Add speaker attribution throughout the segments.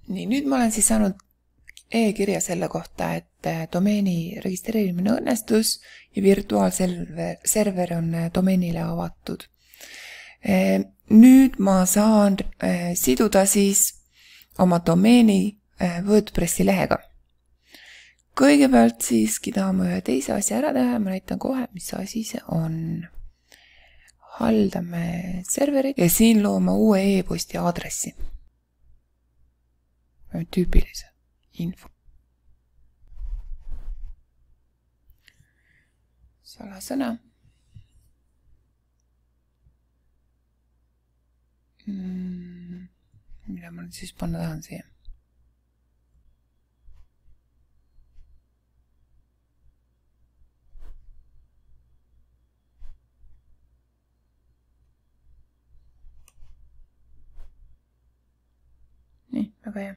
Speaker 1: Nii, nüüd ma olen siis saanud e-kirja selle kohta, et domeeni registreerimine õnnestus ja virtuaalserver on domeenile avatud. Nüüd ma saan siduda siis oma domeeni WordPressi lehega. Kõigepealt siiski tahame ühe teise asja ära teha ja ma näitan kohe, mis asi see on. Haldame serverit ja siin looma uue e-posti aadressi. Tüüpilise info. Salasõna. Mida ma nüüd siis panna tahan siia? Nii, väga hea.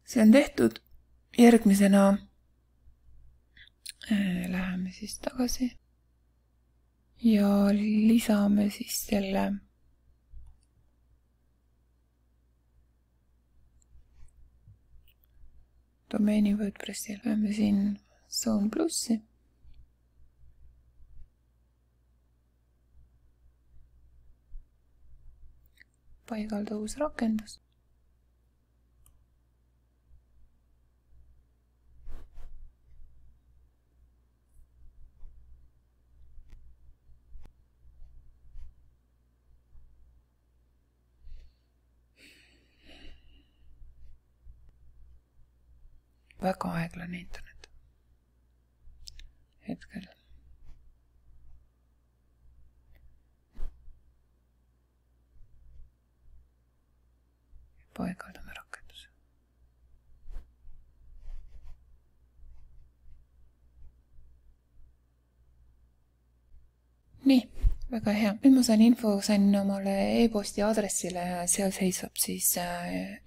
Speaker 1: See on tehtud. Järgmisena läheme siis tagasi ja lisame siis selle domeeni WordPressi. Läheme siin Zone Plussi. Paigalda uus rakendus. Väga aeglane internet. Hetkel. Paigaldame rakenduse. Nii, väga hea. Nüüd ma sain omale e-posti aadressile ja seal seisab siis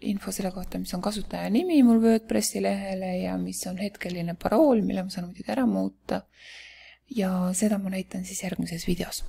Speaker 1: info selle kohta, mis on kasutaja nimi mul WordPressi lehele ja mis on hetkeline parool, mille ma saan muidugi ära muuta. Ja seda ma näitan siis järgmises videos.